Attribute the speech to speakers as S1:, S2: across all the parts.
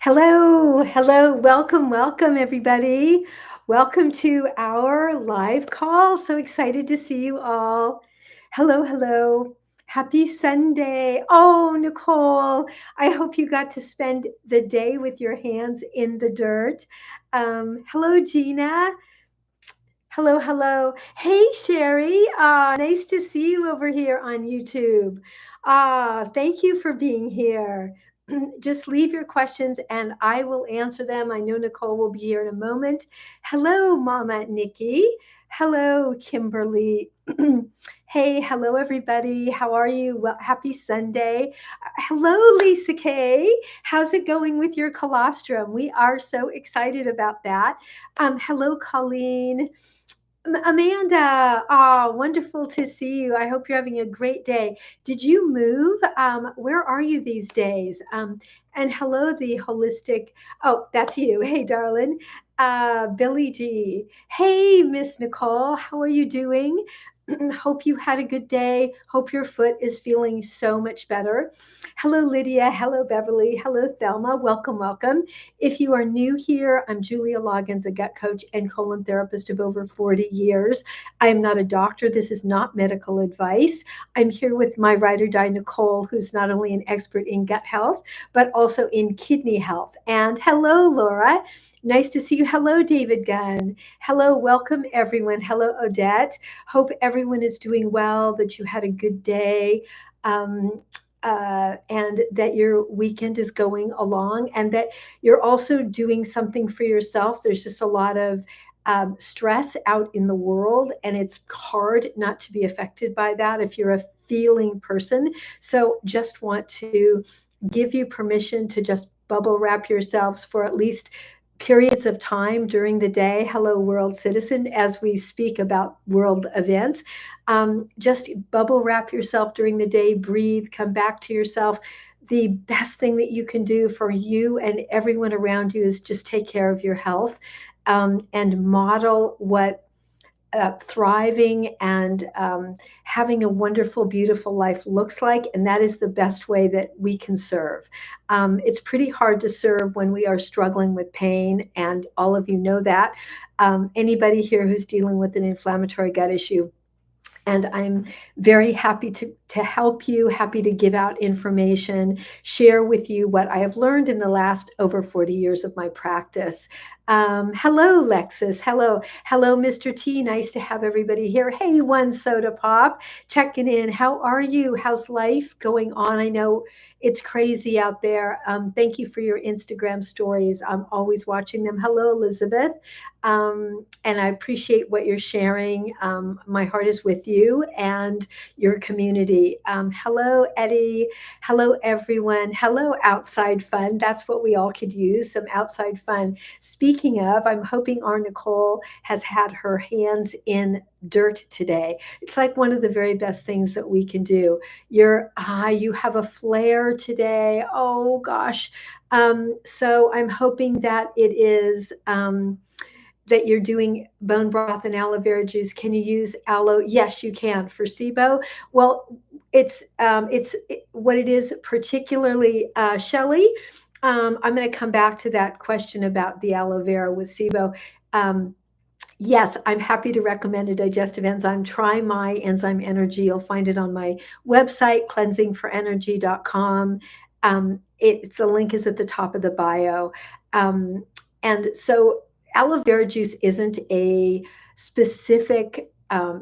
S1: Hello, hello, welcome, everybody. Welcome to our live call. So excited to see you all. Hello, hello. Happy Sunday. Oh, Nicole, I hope you got to spend the day with your hands in the dirt. Hello, Gina. Hello, hello. Hey, Sherry. Nice to see you over here on YouTube. Thank you for being here. Just leave your questions and I will answer them. I know Nicole will be here in a moment. Hello, Mama Nikki. Hello, Kimberly. Hey, hello, everybody. How are you? Well, happy Sunday. Hello, Lisa Kay. How's it going with your colostrum? We are so excited about that. Hello, Colleen. Amanda, wonderful to see you. I hope you're having a great day. Did you move? Where are you these days? And hello, the holistic. Oh, that's you. Hey, darling. Billy G. Hey, Miss Nicole. How are you doing? Hope you had a good day. Hope your foot is feeling so much better. Hello, Lydia. Hello, Beverly. Hello, Thelma. Welcome, welcome. If you are new here, I'm Julia Loggins, a gut coach and colon therapist of over 40 years. I am not a doctor. This is not medical advice. I'm here with my ride or die, Nicole, who's not only an expert in gut health, but also in kidney health. And hello, Laura. Nice to see you. Hello, David Gunn. Hello, welcome everyone. Hello, Odette. Hope everyone is doing well, that you had a good day. Um, and that your weekend is going along and that you're also doing something for yourself. There's just a lot of stress out in the world, and it's hard not to be affected by that if you're a feeling person. So just want to give you permission to just bubble wrap yourselves for at least periods of time during the day. Hello, world citizen, as we speak about world events. Just bubble wrap yourself during the day, breathe, come back to yourself. The best thing that you can do for you and everyone around you is just take care of your health, and model what thriving and having a wonderful, beautiful life looks like. And that is the best way that we can serve. It's pretty hard to serve when we are struggling with pain, and all of you know that. Anybody here who's dealing with an inflammatory gut issue, and I'm very happy to help you, happy to give out information, share with you what I have learned in the last over 40 years of my practice. Hello, Lexus. Hello. Hello, Mr. T. Nice to have everybody here. Hey, One Soda Pop, checking in. How are you? How's life going on? I know it's crazy out there. Thank you for your Instagram stories. I'm always watching them. Hello, Elizabeth. And I appreciate what you're sharing. My heart is with you and your community. Hello, Eddie. Hello, everyone. Hello, outside fun. That's what we all could use, some outside fun. Speaking of, I'm hoping our Nicole has had her hands in dirt today. It's like one of the very best things that we can do. You have a flare today. Oh gosh. So I'm hoping that it is that you're doing bone broth and aloe vera juice. Can you use aloe? Yes, you can for SIBO. Well, what it is, particularly Shelley. I'm going to come back to that question about the aloe vera with SIBO. Yes, I'm happy to recommend a digestive enzyme. Try my enzyme energy. You'll find it on my website, cleansingforenergy.com. It's the link is at the top of the bio. And so aloe vera juice isn't a specific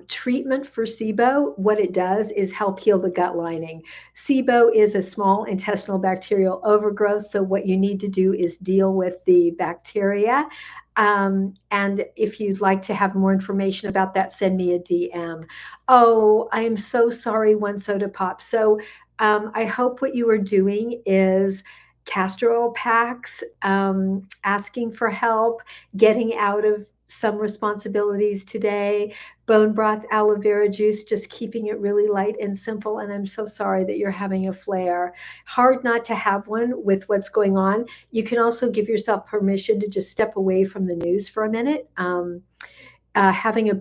S1: treatment for SIBO. What it does is help heal the gut lining. SIBO is a small intestinal bacterial overgrowth. So what you need to do is deal with the bacteria. And if you'd like to have more information about that, send me a DM. Oh, I am so sorry, One Soda Pop. So I hope what you are doing is castor oil packs, asking for help, getting out of some responsibilities today, bone broth, aloe vera juice, just keeping it really light and simple. And I'm so sorry that you're having a flare. Hard not to have one with what's going on. You can also give yourself permission to just step away from the news for a minute. Having a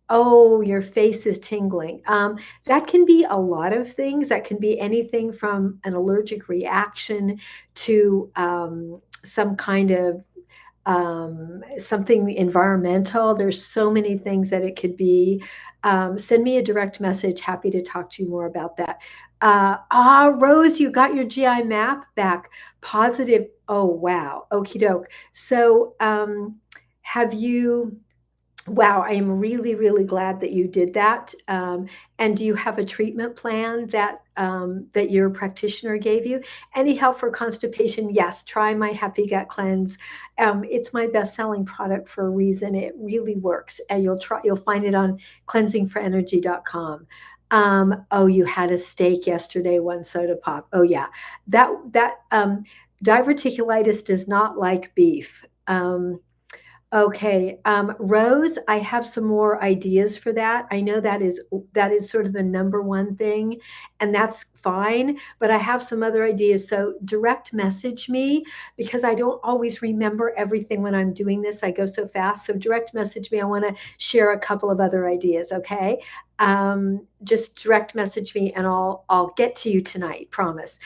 S1: Oh, your face is tingling. That can be a lot of things. That can be anything from an allergic reaction to some kind of something environmental. There's so many things that it could be. Send me a direct message. Happy to talk to you more about that. Rose, you got your GI map back. Positive. Oh, wow. Okie doke. So, have you? Wow, I am really, really glad that you did that. And do you have a treatment plan that that your practitioner gave you? Any help for constipation? Yes, try my Happy Gut Cleanse. It's my best-selling product for a reason. It really works, and you'll find it on cleansingforenergy.com. Oh, you had a steak yesterday, one soda pop. Oh yeah, that diverticulitis does not like beef. Okay, Rose, I have some more ideas for that. I know that is sort of the number one thing, and that's fine, but I have some other ideas. So direct message me because I don't always remember everything when I'm doing this. I go so fast. So direct message me. I want to share a couple of other ideas, okay? Just direct message me and I'll get to you tonight, promise.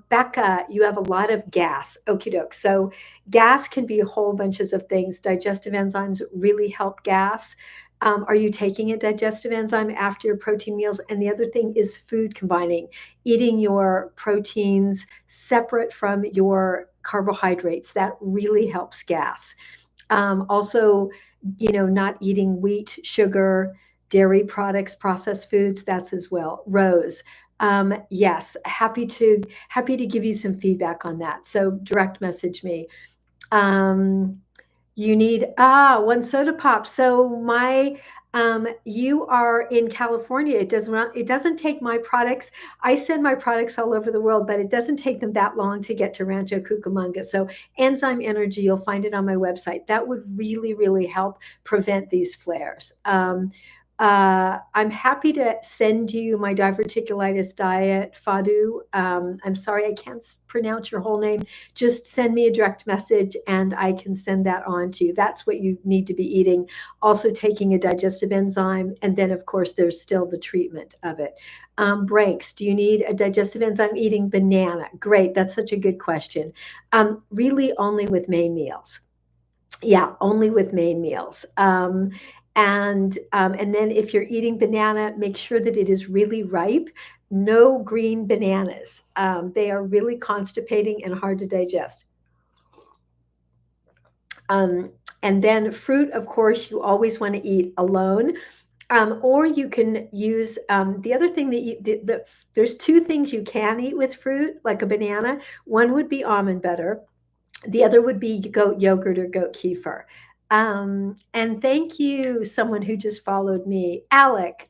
S1: Becca, you have a lot of gas. Okie doke. So gas can be a whole bunches of things. Digestive enzymes really help gas. Are you taking a digestive enzyme after your protein meals? And the other thing is food combining, eating your proteins separate from your carbohydrates. That really helps gas. Also, not eating wheat, sugar, dairy products, processed foods, that's as well. Rose, yes, happy to give you some feedback on that. So direct message me. Um, you need one soda pop. So you are in California. It doesn't take my products. I send my products all over the world, but it doesn't take them that long to get to Rancho Cucamonga. So Enzyme Energy, you'll find it on my website. That would really, really help prevent these flares. I'm happy to send you my diverticulitis diet, Fadu. I'm sorry I can't pronounce your whole name. Just send me a direct message and I can send that on to you. That's what you need to be eating. Also taking a digestive enzyme. And then, of course, there's still the treatment of it. Breaks, do you need a digestive enzyme? Eating banana. Great. That's such a good question. Really only with main meals. Yeah, only with main meals. And then if you're eating banana, make sure that it is really ripe. No green bananas. They are really constipating and hard to digest. Um, and then fruit, of course, you always want to eat alone. Or you can use the other thing that there's two things you can eat with fruit, like a banana. One would be almond butter. The other would be goat yogurt or goat kefir. And thank you, someone who just followed me. Alec,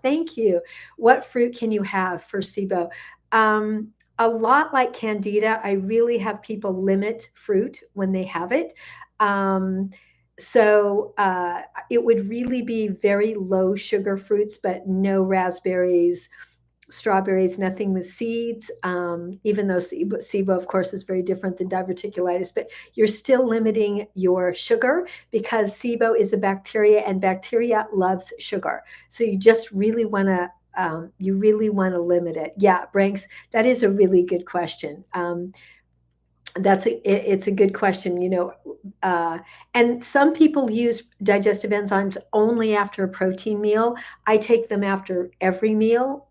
S1: thank you. What fruit can you have for SIBO? A lot like Candida, I really have people limit fruit when they have it. Um, so it would really be very low sugar fruits, but no raspberries, strawberries, nothing with seeds, even though SIBO, of course, is very different than diverticulitis, but you're still limiting your sugar because SIBO is a bacteria and bacteria loves sugar. So you really want to limit it. Yeah, Branks, that is a really good question. It's a good question, and some people use digestive enzymes only after a protein meal. I take them after every meal.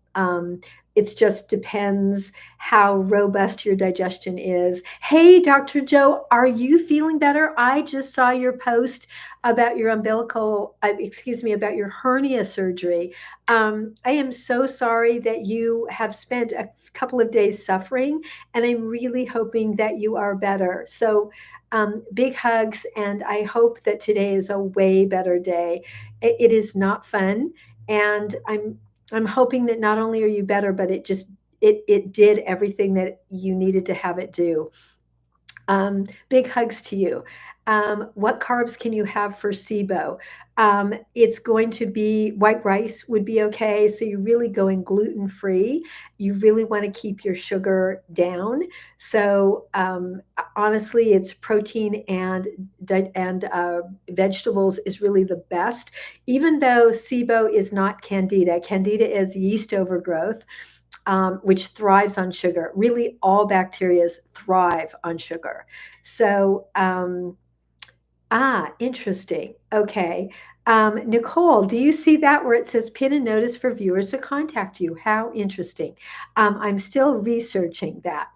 S1: It just depends how robust your digestion is. Hey, Dr. Joe, are you feeling better? I just saw your post about your about your hernia surgery. I am so sorry that you have spent a couple of days suffering, and I'm really hoping that you are better. So, big hugs, and I hope that today is a way better day. It is not fun, and I'm hoping that not only are you better, but it did everything that you needed to have it do. Big hugs to you. What carbs can you have for SIBO? It's going to be white rice would be okay. So you're really going gluten free. You really want to keep your sugar down. So honestly, it's protein and vegetables is really the best. Even though SIBO is not candida, candida is yeast overgrowth, which thrives on sugar. Really, all bacteria thrive on sugar. So, interesting. Okay. Nicole, do you see that where it says pin a notice for viewers to contact you? How interesting. I'm still researching that.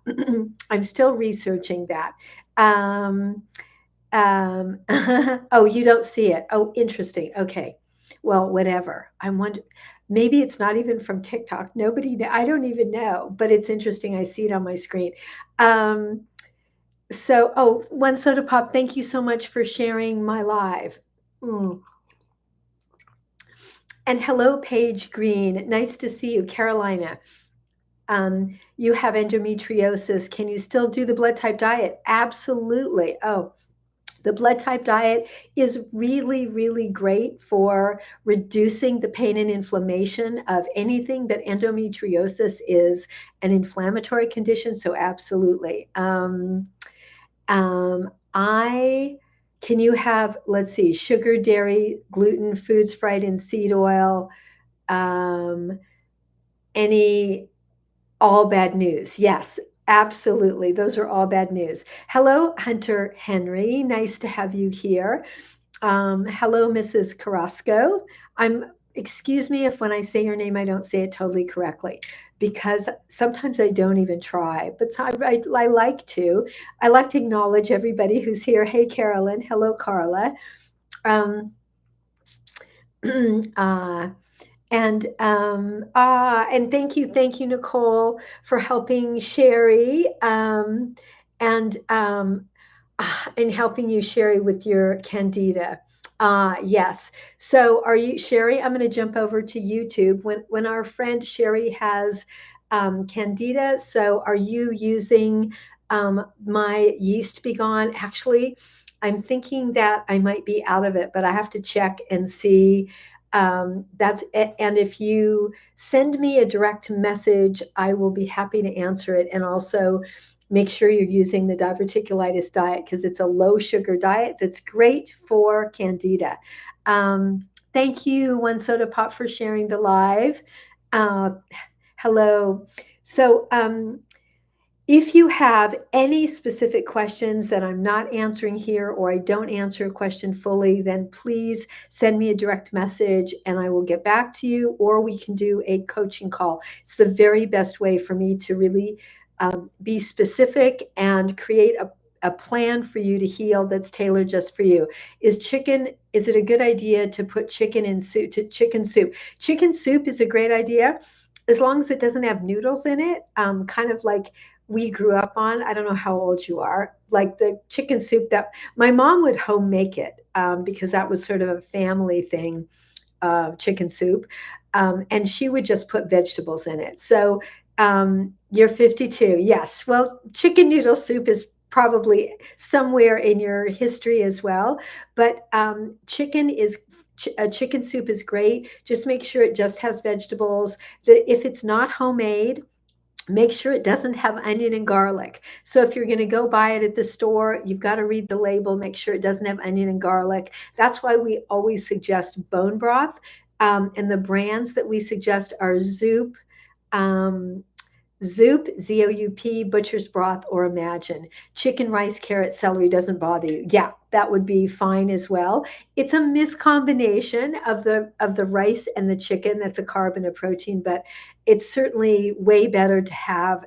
S1: I'm still researching that. Um, oh, you don't see it. Oh, interesting. Okay. Well, whatever. I wonder, maybe it's not even from TikTok. I don't even know, but it's interesting. I see it on my screen. Um, One Soda Pop, thank you so much for sharing my live. Mm. And hello, Paige Green. Nice to see you, Carolina. You have endometriosis. Can you still do the blood type diet? Absolutely. Oh, the blood type diet is really, really great for reducing the pain and inflammation of anything, but endometriosis is an inflammatory condition, so absolutely. I can you have, let's see, sugar, dairy, gluten, foods fried in seed oil, um, any all bad news. Yes, absolutely. Those are all bad news. Hello, Hunter Henry. Nice to have you here. Hello, Mrs. Carrasco. Excuse me if when I say your name, I don't say it totally correctly because sometimes I don't even try, but I like to. I like to acknowledge everybody who's here. Hey, Carolyn. Hello, Carla. Um, uh, and thank you, Nicole, for helping Sherry, and and helping you, Sherry, with your candida. Yes. So, are you, Sherry? I'm going to jump over to YouTube when our friend Sherry has candida. So, are you using my yeast be gone? Actually, I'm thinking that I might be out of it, but I have to check and see. And if you send me a direct message, I will be happy to answer it. And also make sure you're using the diverticulitis diet because it's a low sugar diet that's great for candida. Thank you, One Soda Pop, for sharing the live. Uh, Hello. So, if you have any specific questions that I'm not answering here or I don't answer a question fully, then please send me a direct message and I will get back to you, or we can do a coaching call. It's the very best way for me to really be specific and create a plan for you to heal that's tailored just for you. Is it a good idea to put chicken in soup, to chicken soup? Chicken soup is a great idea as long as it doesn't have noodles in it, kind of like we grew up on. I don't know how old you are, like the chicken soup that my mom would home make it, because that was sort of a family thing, chicken soup. And she would just put vegetables in it. So you're 52. Yes. Well, chicken noodle soup is probably somewhere in your history as well. But chicken soup is great. Just make sure it just has vegetables. That if it's not homemade, make sure it doesn't have onion and garlic. So if you're going to go buy it at the store, you've got to read the label, make sure it doesn't have onion and garlic. That's why we always suggest bone broth. And the brands that we suggest are um, Zoop, Z-O-U-P, butcher's broth, or Imagine. Chicken, rice, carrot, celery doesn't bother you. Yeah, that would be fine as well. It's a miscombination of the rice and the chicken. That's a carb and a protein, but it's certainly way better to have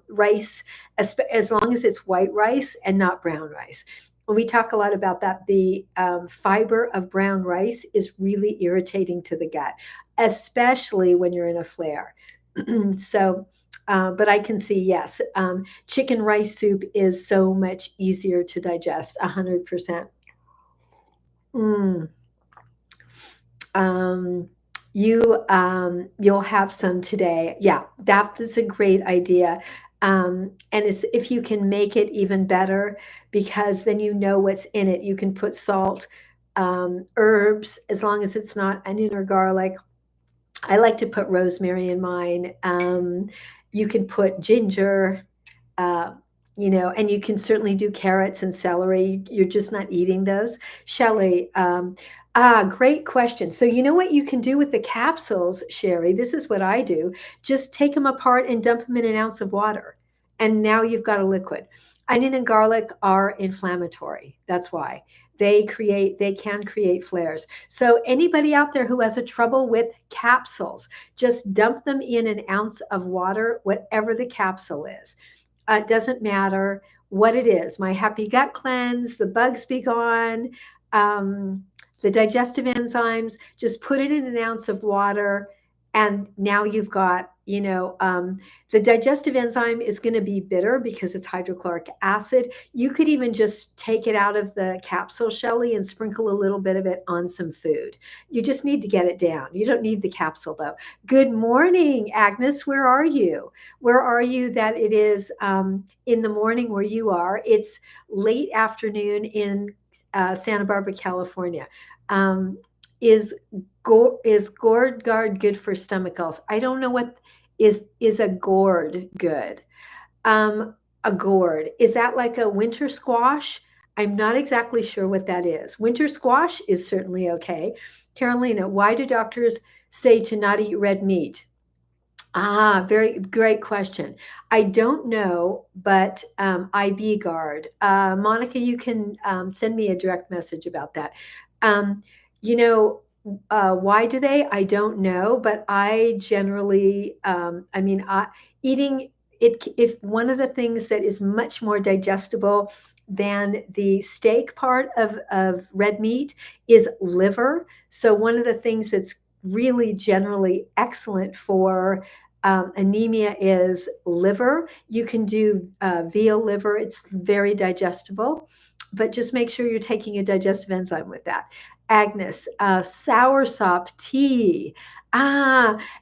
S1: rice as long as it's white rice and not brown rice. We talk a lot about that. The fiber of brown rice is really irritating to the gut, especially when you're in a flare. So, but I can see, yes, chicken rice soup is so much easier to digest, 100%. Mm. Um, you'll have some today. Yeah, that is a great idea. And if you can make it even better, because then you know what's in it. You can put salt, herbs, as long as it's not onion or garlic. I like to put rosemary in mine. You can put ginger, uh, and you can certainly do carrots and celery. You're just not eating those. Shelley, great question. So you know what you can do with the capsules, Sherry? This is what I do. Just take them apart and dump them in an ounce of water. And now you've got a liquid. Onion and garlic are inflammatory. That's why they can create flares. So anybody out there who has a trouble with capsules, just dump them in an ounce of water, whatever the capsule is. It doesn't matter what it is. My happy gut cleanse, the bugs be gone, um, the digestive enzymes, just put it in an ounce of water. And now you've got, the digestive enzyme is going to be bitter because it's hydrochloric acid. You could even just take it out of the capsule, Shelly, and sprinkle a little bit of it on some food. You just need to get it down. You don't need the capsule, though. Good morning, Agnes. Where are you? Where are you that it is in the morning where you are? It's late afternoon in Santa Barbara, California. Um, is is gourd guard good for stomach ulcers? I don't know what is a gourd good. Um, a gourd, is that like a winter squash? I'm not exactly sure what that is. Winter squash is certainly okay. Carolina, why do doctors say to not eat red meat? Very great question. I don't know, but IB Guard. Monica, you can send me a direct message about that. Um, you know, why do they? I don't know, but I generally, eating it, if one of the things that is much more digestible than the steak part of red meat is liver. So one of the things that's really generally excellent for anemia is liver. You can do veal liver. It's very digestible, but just make sure you're taking a digestive enzyme with that. Agnes, soursop tea.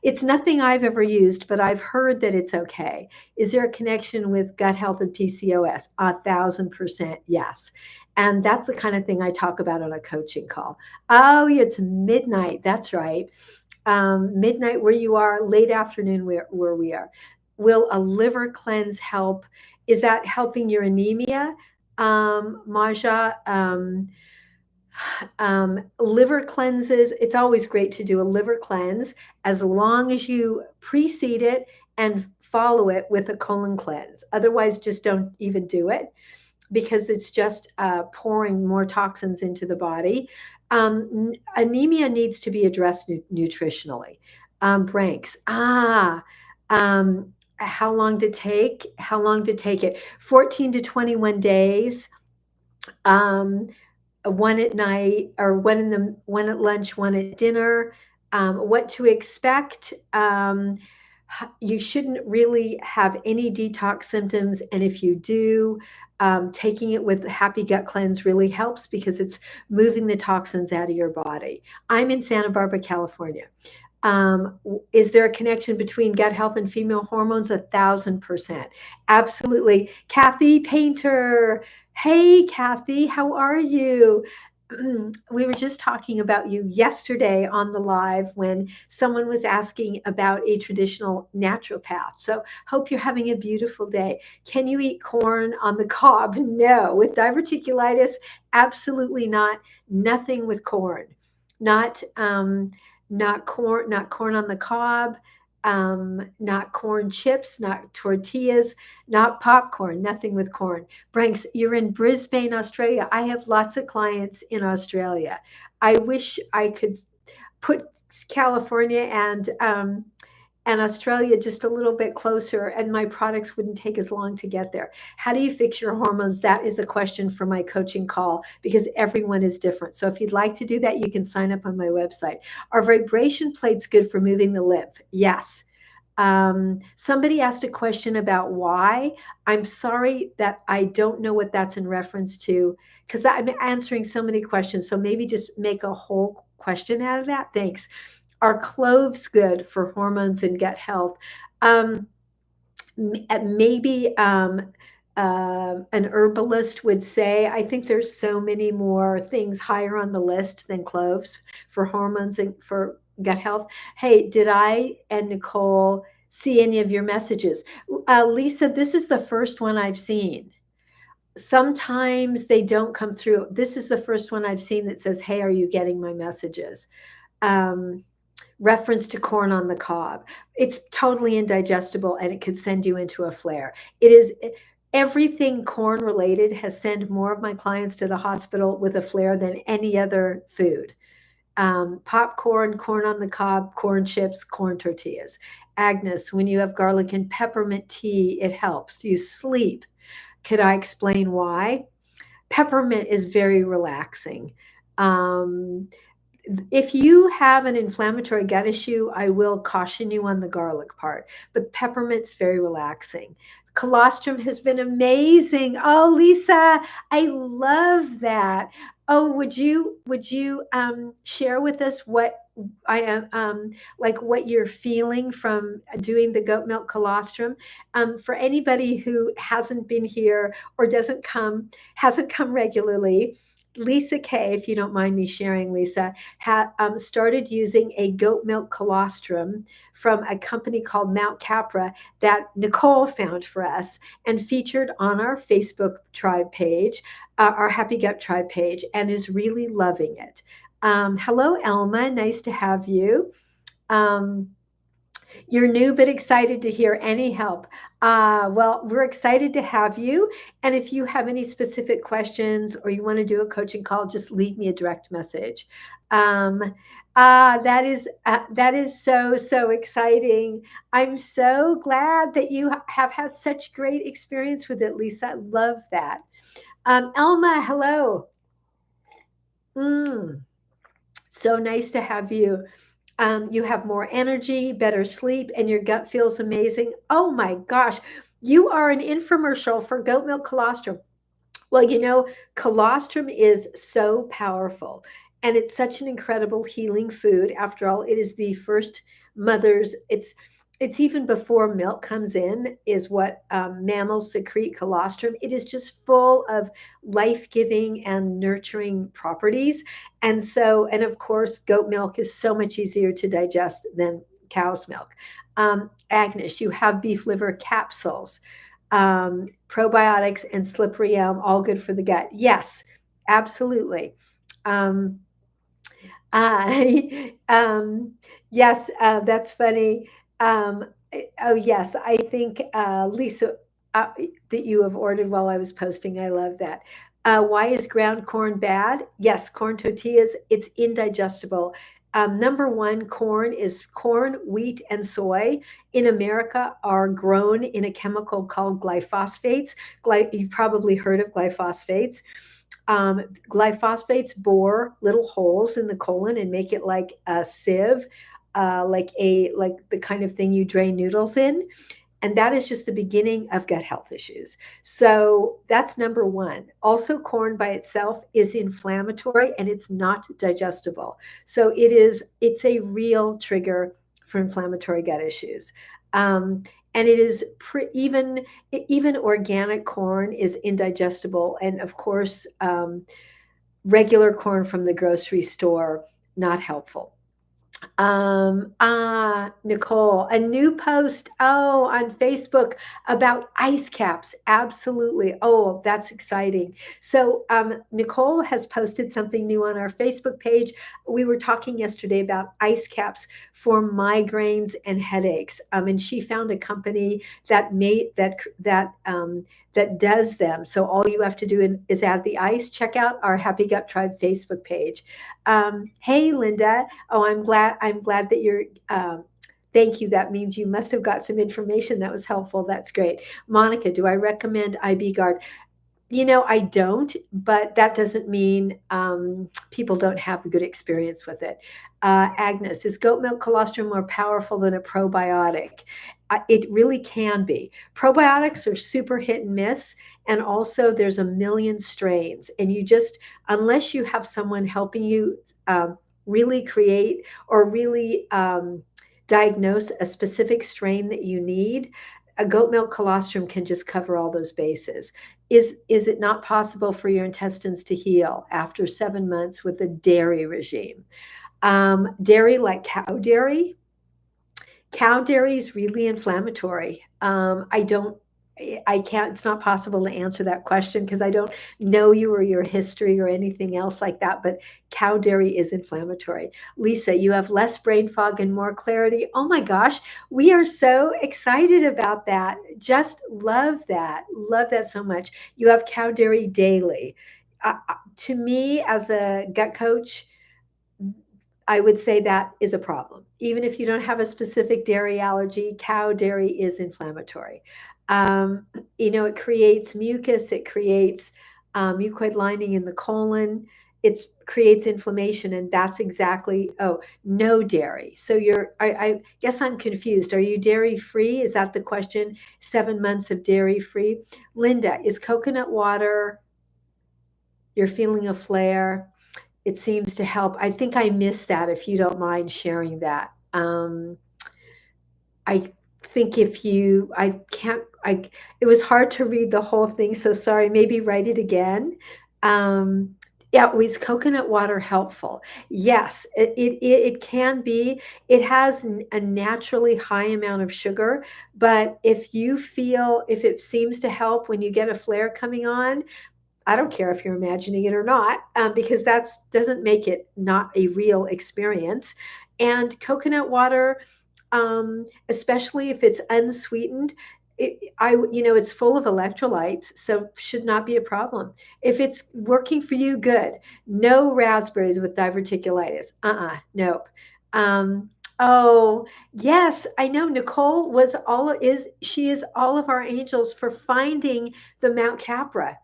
S1: It's nothing I've ever used, but I've heard that it's okay. Is there a connection with gut health and PCOS? 1,000% yes. And that's the kind of thing I talk about on a coaching call. Oh, it's midnight. That's right. Midnight where you are, late afternoon where we are. Will a liver cleanse help? Is that helping your anemia, Maja? Liver cleanses, it's always great to do a liver cleanse as long as you precede it and follow it with a colon cleanse. Otherwise, just don't even do it because it's just pouring more toxins into the body. Anemia needs to be addressed nutritionally. Branks. How long to take? How long to take it? 14 to 21 days. Um, one at night or one at lunch, one at dinner. What to expect? You shouldn't really have any detox symptoms, and if you do, taking it with Happy Gut Cleanse really helps because it's moving the toxins out of your body. I'm in Santa Barbara, California. Is there a connection between gut health and female hormones? 1,000%. Absolutely. Kathy Painter. Hey, Kathy, how are you? We were just talking about you yesterday on the live when someone was asking about a traditional naturopath. So, hope you're having a beautiful day. Can you eat corn on the cob? No. With diverticulitis, absolutely not. Nothing with corn. Not not corn on the cob, not corn chips, not tortillas, not popcorn, nothing with corn. Branks, you're in Brisbane, Australia. I have lots of clients in Australia. I wish I could put California and Australia just a little bit closer, and my products wouldn't take as long to get there. How do you fix your hormones? That is a question for my coaching call because everyone is different. So if you'd like to do that, you can sign up on my website. Are vibration plates good for moving the lymph? Yes. Somebody asked a question about why. I'm sorry that I don't know what that's in reference to because I'm answering so many questions. So maybe just make a whole question out of that. Thanks. Are cloves good for hormones and gut health? Um, Maybe an herbalist would say, I think there's so many more things higher on the list than cloves for hormones and for gut health. Hey, did I and Nicole see any of your messages? Lisa, this is the first one I've seen. Sometimes they don't come through. This is the first one I've seen that says, hey, are you getting my messages? Um, Reference to corn on the cob. It's totally indigestible and it could send you into a flare. It is everything corn related has sent more of my clients to the hospital with a flare than any other food. Popcorn, corn on the cob, corn chips, corn tortillas. Agnes, when you have garlic and peppermint tea, it helps you sleep. Could I explain why? Peppermint is very relaxing. Um, if you have an inflammatory gut issue, I will caution you on the garlic part, but peppermint's very relaxing. Colostrum has been amazing. Oh, Lisa, I love that. Oh, would you share with us what I am like what you're feeling from doing the goat milk colostrum? For anybody who hasn't been here or hasn't come regularly, Lisa K, if you don't mind me sharing, Lisa, started using a goat milk colostrum from a company called Mount Capra that Nicole found for us and featured on our Facebook tribe page, our Happy Gut tribe page, and is really loving it. Hello, Elma. Nice to have you. Um, you're new but excited to hear any help. Well, we're excited to have you. And if you have any specific questions or you want to do a coaching call, just leave me a direct message. Um, that is so exciting. I'm so glad that you have had such great experience with it, Lisa. I love that. Elma, hello. Mm, so nice to have you. You have more energy, better sleep, and your gut feels amazing. Oh my gosh, you are an infomercial for goat milk colostrum. Well, colostrum is so powerful and it's such an incredible healing food. After all, it is the first mother's, it's even before milk comes in, is what mammals secrete colostrum. It is just full of life giving and nurturing properties. And of course, goat milk is so much easier to digest than cow's milk. Agnes, you have beef liver capsules, probiotics and slippery elm, all good for the gut. Yes, absolutely. Um, I, yes, that's funny. Oh, yes, I think, Lisa, that you have ordered while I was posting. I love that. Why is ground corn bad? Yes, corn tortillas, it's indigestible. Number one, corn, wheat, and soy in America are grown in a chemical called glyphosates. You've probably heard of glyphosates. Glyphosates bore little holes in the colon and make it like a sieve, like the kind of thing you drain noodles in. And that is just the beginning of gut health issues. So that's number one. Also, corn by itself is inflammatory and it's not digestible. So it's a real trigger for inflammatory gut issues. And it is even organic corn is indigestible. And of course, regular corn from the grocery store, not helpful. Nicole, a new post, on Facebook about ice caps. Absolutely. Oh, that's exciting. So, Nicole has posted something new on our Facebook page. We were talking yesterday about ice caps for migraines and headaches. And she found a company that does them. So all you have to do is add the ice. Check out our Happy Gut Tribe Facebook page. Hey, Linda. Oh, I'm glad that you're. Thank you. That means you must have got some information that was helpful. That's great. Monica, do I recommend IB Guard? I don't, but that doesn't mean people don't have a good experience with it. Agnes, is goat milk colostrum more powerful than a probiotic? It really can be. Probiotics are super hit and miss, and also there's a million strains, and unless you have someone helping you really create or really diagnose a specific strain that you need, a goat milk colostrum can just cover all those bases. Is it not possible for your intestines to heal after 7 months with a dairy regime? Dairy, like cow dairy is really inflammatory. I can't, it's not possible to answer that question because I don't know you or your history or anything else like that, but cow dairy is inflammatory. Lisa, you have less brain fog and more clarity. Oh my gosh, we are so excited about that. Just love that. Love that so much. You have cow dairy daily. To me, as a gut coach, I would say that is a problem. Even if you don't have a specific dairy allergy, cow dairy is inflammatory. Um, it creates mucus, it creates mucoid lining in the colon, it creates inflammation, and that's exactly, oh, no dairy. So I guess I'm confused. Are you dairy free? Is that the question? 7 months of dairy free? Linda, is coconut water, you're feeling a flare? It seems to help. I think I missed that, if you don't mind sharing that. I think if you I can't I it was hard to read the whole thing, so sorry, maybe write it again. Um, yeah, was coconut water helpful? Yes, it can be. It has a naturally high amount of sugar, but if it seems to help when you get a flare coming on, I don't care if you're imagining it or not, because that doesn't make it not a real experience. And coconut water, especially if it's unsweetened, it's full of electrolytes, so should not be a problem. If it's working for you, good. No raspberries with diverticulitis. Nope. Oh, yes, I know. Nicole she is all of our angels for finding the Mount Capra.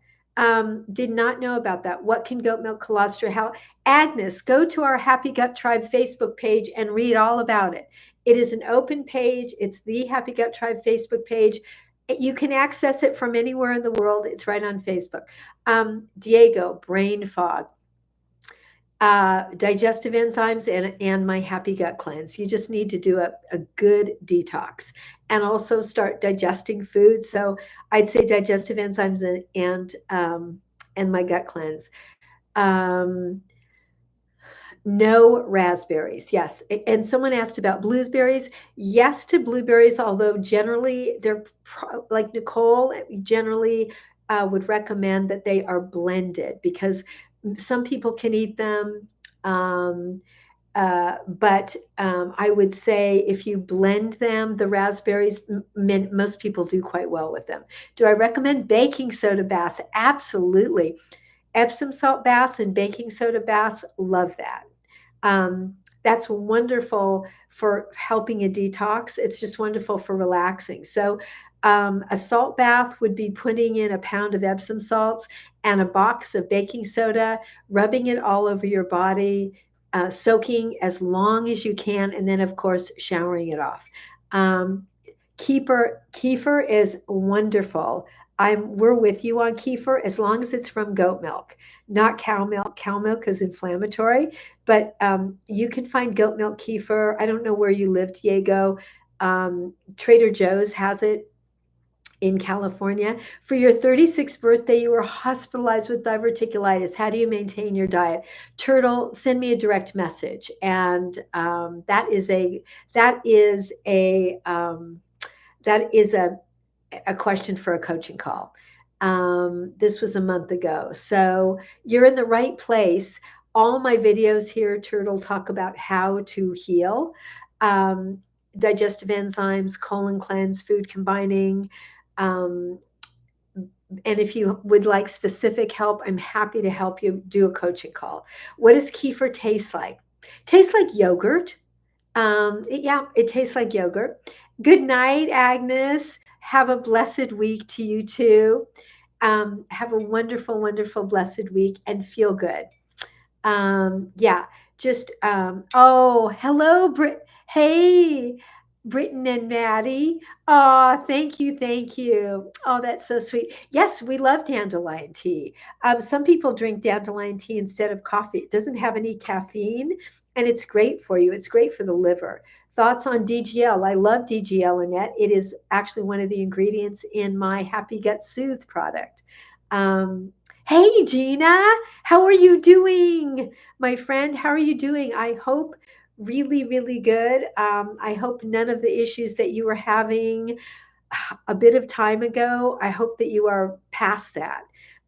S1: Did not know about that. What can goat milk colostrum help? Agnes, go to our Happy Gut Tribe Facebook page and read all about it. It is an open page. It's the Happy Gut Tribe Facebook page. You can access it from anywhere in the world. It's right on Facebook. Diego, brain fog, digestive enzymes, and my Happy Gut Cleanse. You just need to do a good detox and also start digesting food. So I'd say digestive enzymes and my gut cleanse. Um, no raspberries. Yes. And someone asked about blueberries. Yes to blueberries, although generally like Nicole generally would recommend that they are blended because some people can eat them. Um, but I would say if you blend them, the raspberries, most people do quite well with them. Do I recommend baking soda baths? Absolutely. Epsom salt baths and baking soda baths, love that. That's wonderful for helping a detox. It's just wonderful for relaxing. So, a salt bath would be putting in a pound of Epsom salts and a box of baking soda, rubbing it all over your body, soaking as long as you can, and then, of course, showering it off. Um, kefir is wonderful. We're with you on kefir as long as it's from goat milk, not cow milk. Cow milk is inflammatory, but you can find goat milk kefir. I don't know where you live, Diego. Trader Joe's has it in California. For your 36th birthday, you were hospitalized with diverticulitis. How do you maintain your diet? Turtle, send me a direct message, and that is a question for a coaching call. This was a month ago. So you're in the right place. All my videos here, Turtle, talk about how to heal. Um, Digestive enzymes, colon cleanse, food combining. Um, and if you would like specific help, I'm happy to help you do a coaching call. What does kefir taste like? Tastes like yogurt. It tastes like yogurt. Good night, Agnes. Have a blessed week to you too. Have a wonderful, wonderful, blessed week and feel good. Yeah, oh, hello, Hey, Britton and Maddie. Oh, thank you, thank you. Oh, that's so sweet. Yes, we love dandelion tea. Some people drink dandelion tea instead of coffee. It doesn't have any caffeine, and it's great for you. It's great for the liver. Thoughts on DGL? I love DGL, Annette. It is actually one of the ingredients in my Happy Gut Soothe product. Um, hey, Gina, how are you doing, my friend? How are you doing? I hope really, really good. I hope none of the issues that you were having a bit of time ago, I hope that you are past that.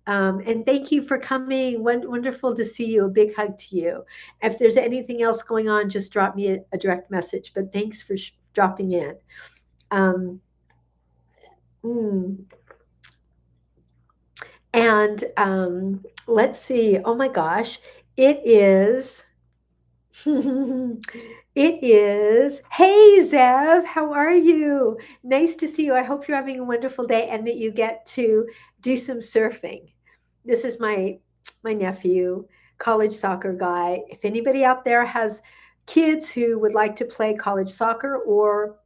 S1: And thank you for coming. Wonderful to see you. A big hug to you. If there's anything else going on, just drop me a direct message. But thanks for dropping in. Um, mm, and let's see. Oh my gosh, it is. It is. Hey, Zev, how are you? Nice to see you. I hope you're having a wonderful day and that you get to do some surfing. This is my nephew, college soccer guy. If anybody out there has kids who would like to play college soccer or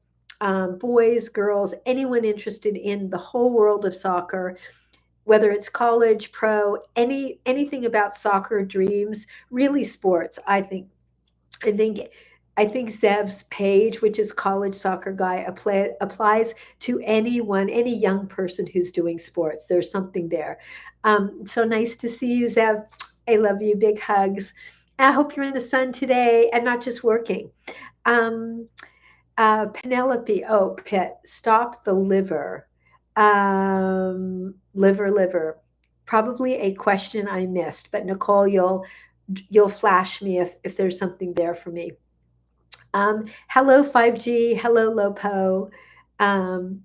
S1: boys, girls, anyone interested in the whole world of soccer, whether it's college, pro, anything about soccer dreams, really sports, I think I think Zev's page, which is College Soccer Guy, applies to anyone, any young person who's doing sports. There's something there. So nice to see you, Zev. I love you. Big hugs. I hope you're in the sun today and not just working. Um, Penelope, oh, Pitt, stop the liver. Liver. Probably a question I missed, but Nicole, you'll flash me if there's something there for me. Hello 5G, hello Lopo. Um,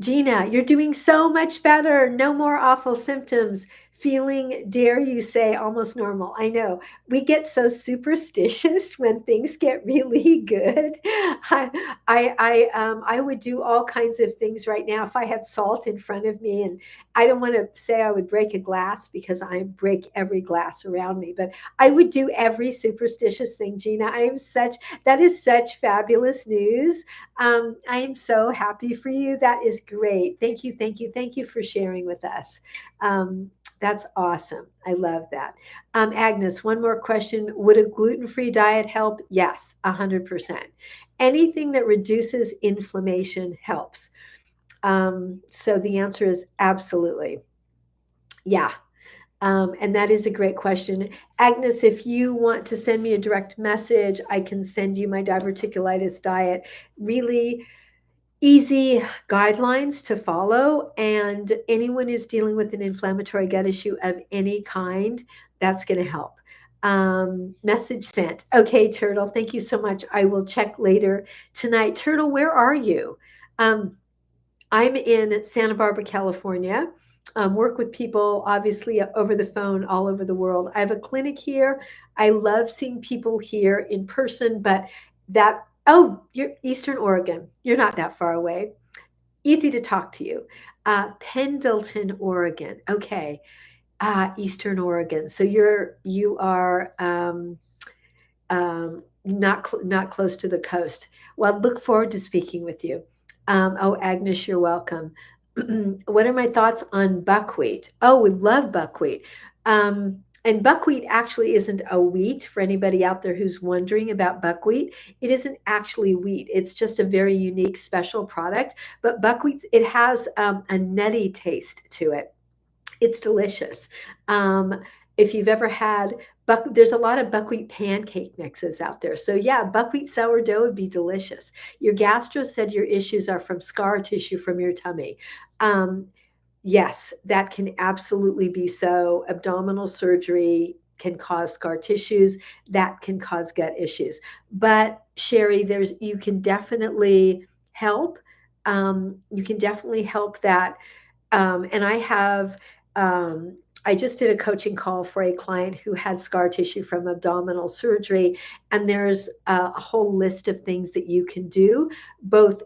S1: Gina, you're doing so much better. No more awful symptoms. Feeling, dare you say, almost normal. I know. We get so superstitious when things get really good. I would do all kinds of things right now if I had salt in front of me. And I don't want to say I would break a glass because I break every glass around me, but I would do every superstitious thing, Gina. That is such fabulous news. I am so happy for you. That is great. Thank you for sharing with us. That's awesome. I love that. Agnes, one more question. Would a gluten-free diet help? Yes, 100%. Anything that reduces inflammation helps. So the answer is absolutely. Yeah. And that is a great question. Agnes, if you want to send me a direct message, I can send you my diverticulitis diet. Really easy guidelines to follow. And anyone who's dealing with an inflammatory gut issue of any kind, that's going to help. Message sent. Okay, Turtle, thank you so much. I will check later tonight. Turtle, where are you? Um, I'm in Santa Barbara, California. Work with people, obviously, over the phone all over the world. I have a clinic here. I love seeing people here in person, but oh, you're Eastern Oregon. You're not that far away. Easy to talk to you. Pendleton, Oregon. Okay. Eastern Oregon. So you are not close to the coast. Well, look forward to speaking with you. Oh, Agnes, you're welcome. What are my thoughts on buckwheat? Oh, we love buckwheat. And buckwheat actually isn't a wheat for anybody out there who's wondering about buckwheat. It isn't actually wheat. It's just a very unique, special product. But buckwheat, it has a nutty taste to it. It's delicious. Um, if you've ever had there's a lot of buckwheat pancake mixes out there. So yeah, buckwheat sourdough would be delicious. Your gastro said your issues are from scar tissue from your tummy. Um, yes, that can absolutely be so. Abdominal surgery can cause scar tissues. That can cause gut issues. But Sherry, you can definitely help. You can definitely help that and I just did a coaching call for a client who had scar tissue from abdominal surgery, and there's a whole list of things that you can do, both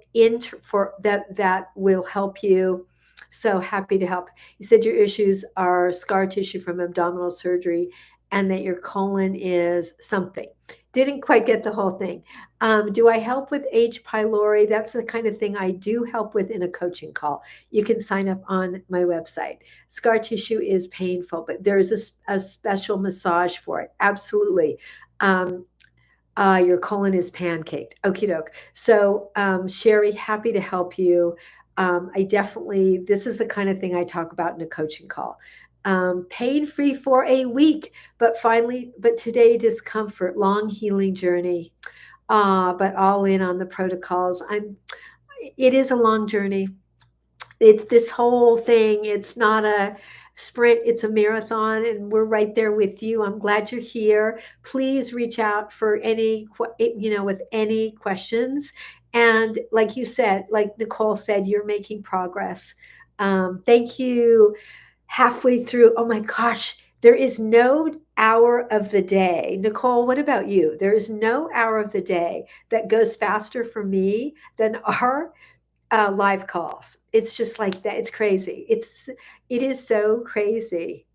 S1: for that will help you. So happy to help. You said your issues are scar tissue from abdominal surgery, and that your colon is something. Didn't quite get the whole thing. Do I help with H. pylori? That's the kind of thing I do help with in a coaching call. You can sign up on my website. Scar tissue is painful, but there's a special massage for it. Absolutely. Um, Your colon is pancaked. Okie doke. So, Sherry, happy to help you. I definitely, this is the kind of thing I talk about in a coaching call. Pain free for a week, but today discomfort, long healing journey. But all in on the protocols. It is a long journey. It's this whole thing. It's not a sprint, it's a marathon, and we're right there with you. I'm glad you're here. Please reach out for with any questions. And like you said, like Nicole said, you're making progress. Thank you. Halfway through, oh my gosh, there is no hour of the day. Nicole, what about you? There is no hour of the day that goes faster for me than our live calls. It's just like that. It's crazy. It is so crazy.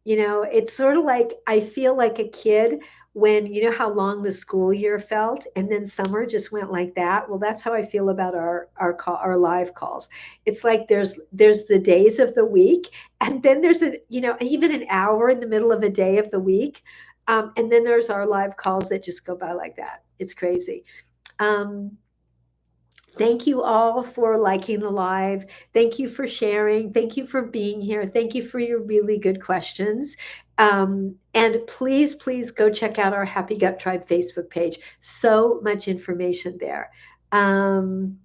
S1: It's sort of like I feel like a kid when you know how long the school year felt, and then summer just went like that. Well, that's how I feel about our live calls. It's like there's the days of the week, and then there's even an hour in the middle of a day of the week, and then there's our live calls that just go by like that. It's crazy. Um, Thank you all for liking the live. Thank you for sharing. Thank you for being here. Thank you for your really good questions. And please, please go check out our Happy Gut Tribe Facebook page. So much information there. Um,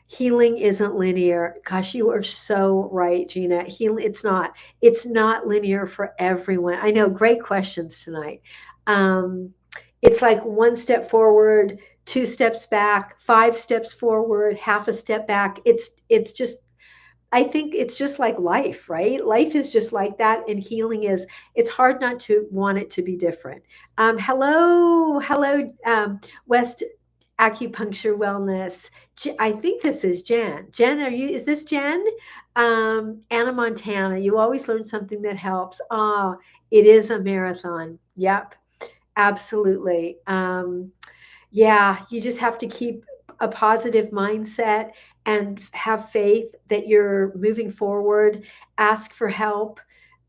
S1: Healing isn't linear. Gosh, you are so right, Gina. Healing, it's not. It's not linear for everyone. I know, great questions tonight. Um, it's like one step forward, two steps back, five steps forward, half a step back. It's just I think it's just like life, right? Life is just like that, and healing is. It's hard not to want it to be different. Hello, West Acupuncture Wellness. I think this is Jen. Jen, is this Jen? Anna Montana, you always learn something that helps. It is a marathon. Yep, absolutely. Yeah, you just have to keep a positive mindset and have faith that you're moving forward. Ask for help.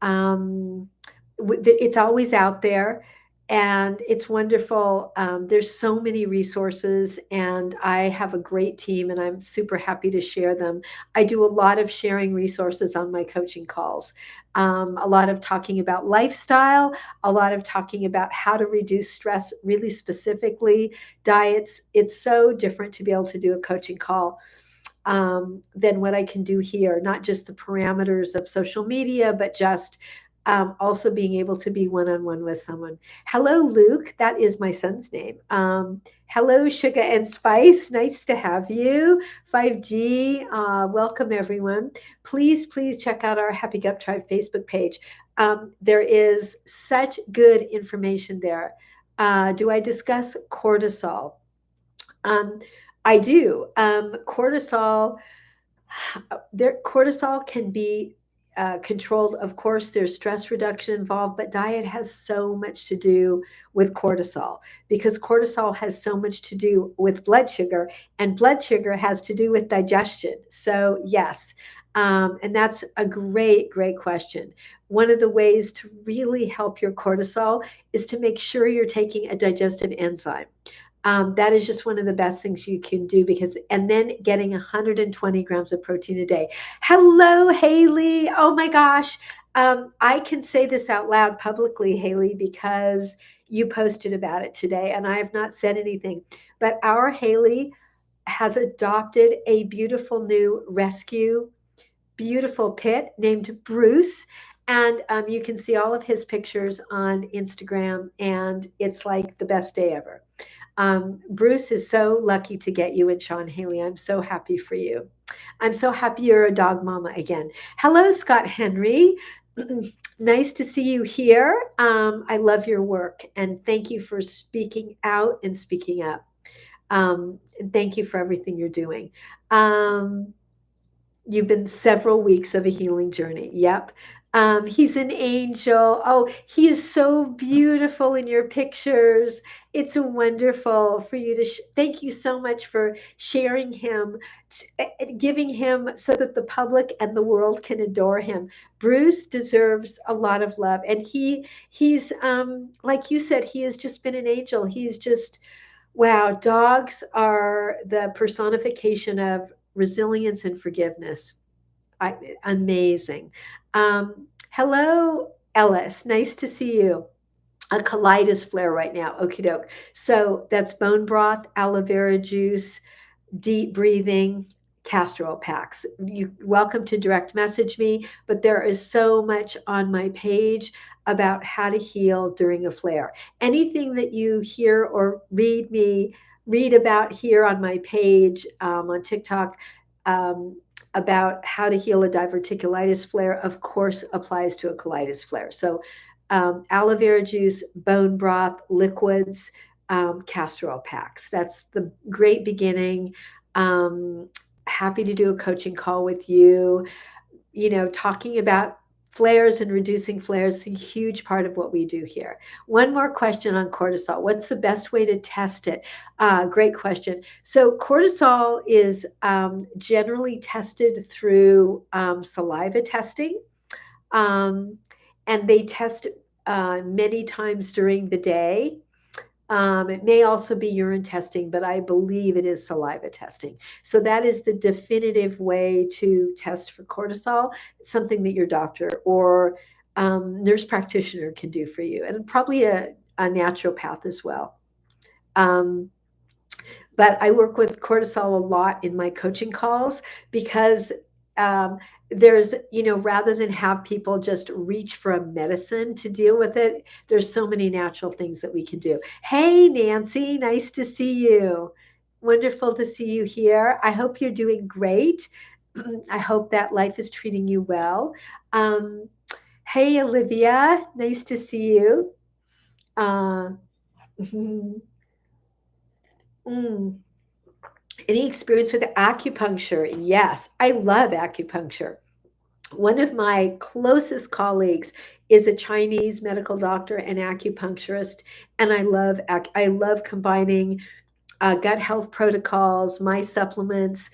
S1: Um, it's always out there, and it's wonderful. There's so many resources, and I have a great team, and I'm super happy to share them. I do a lot of sharing resources on my coaching calls, a lot of talking about lifestyle, a lot of talking about how to reduce stress really specifically, diets. It's so different to be able to do a coaching call than what I can do here, not just the parameters of social media, but just also being able to be one on one with someone. Hello, Luke. That is my son's name. Hello, Sugar and Spice. Nice to have you. 5G. Welcome, everyone. Please, please check out our Happy Gut Tribe Facebook page. There is such good information there. Do I discuss cortisol? Um, I do. Cortisol can be controlled. Of course, there's stress reduction involved, but diet has so much to do with cortisol because cortisol has so much to do with blood sugar, and blood sugar has to do with digestion. So, yes. And that's a great, great question. One of the ways to really help your cortisol is to make sure you're taking a digestive enzyme. That is just one of the best things you can do and then getting 120 grams of protein a day. Hello, Haley. Oh my gosh. I can say this out loud publicly, Haley, because you posted about it today and I have not said anything. But our Haley has adopted a beautiful new rescue, beautiful pit named Bruce. And you can see all of his pictures on Instagram, and it's like the best day ever. Bruce is so lucky to get you and Sean Haley. I'm so happy for you. I'm so happy you're a dog mama again. Hello, Scott Henry. Nice to see you here. I love your work and thank you for speaking out and speaking up. And thank you for everything you're doing. You've been several weeks of a healing journey. Yep. He's an angel. Oh, he is so beautiful in your pictures. It's wonderful for you to thank you so much for sharing him, giving him so that the public and the world can adore him. Bruce deserves a lot of love, and he's like you said, he has just been an angel. He's just wow. Dogs are the personification of resilience and forgiveness. Amazing. Hello, Ellis. Nice to see you. A colitis flare right now. Okie doke. So that's bone broth, aloe vera juice, deep breathing, castor oil packs. You're welcome to direct message me, but there is so much on my page about how to heal during a flare. Anything that you hear or read about here on my page on TikTok um, about how to heal a diverticulitis flare, of course, applies to a colitis flare. So aloe vera juice, bone broth, liquids, castor oil packs. That's the great beginning. Um, Happy to do a coaching call with you. Talking about flares and reducing flares is a huge part of what we do here. One more question on cortisol. What's the best way to test it? Great question. So cortisol is generally tested through saliva testing, um, and they test many times during the day. It may also be urine testing, but I believe it is saliva testing. So that is the definitive way to test for cortisol. It's something that your doctor or nurse practitioner can do for you, and probably a naturopath as well. Um, but I work with cortisol a lot in my coaching calls because um, rather than have people just reach for a medicine to deal with it, there's so many natural things that we can do. Hey, Nancy, nice to see you. Wonderful to see you here. I hope you're doing great. I hope that life is treating you well. Um, hey, Olivia, nice to see you. Uh, mm. Any experience with acupuncture? Yes, I love acupuncture. One of my closest colleagues is a Chinese medical doctor and acupuncturist, and I love combining gut health protocols, my supplements,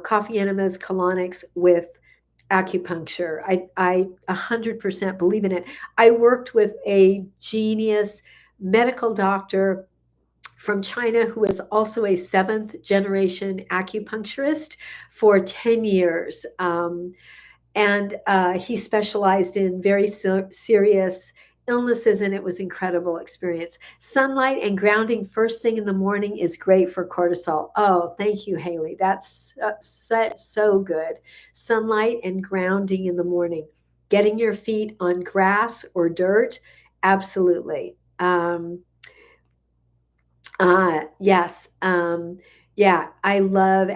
S1: coffee enemas, colonics with acupuncture. I 100% believe in it. I worked with a genius medical doctor from China who is also a seventh generation acupuncturist for 10 years. And he specialized in very serious illnesses, and it was incredible experience. Sunlight and grounding first thing in the morning is great for cortisol. Oh, thank you, Haley. That's so good. Sunlight and grounding in the morning. Getting your feet on grass or dirt, absolutely. Yes. Yeah, I love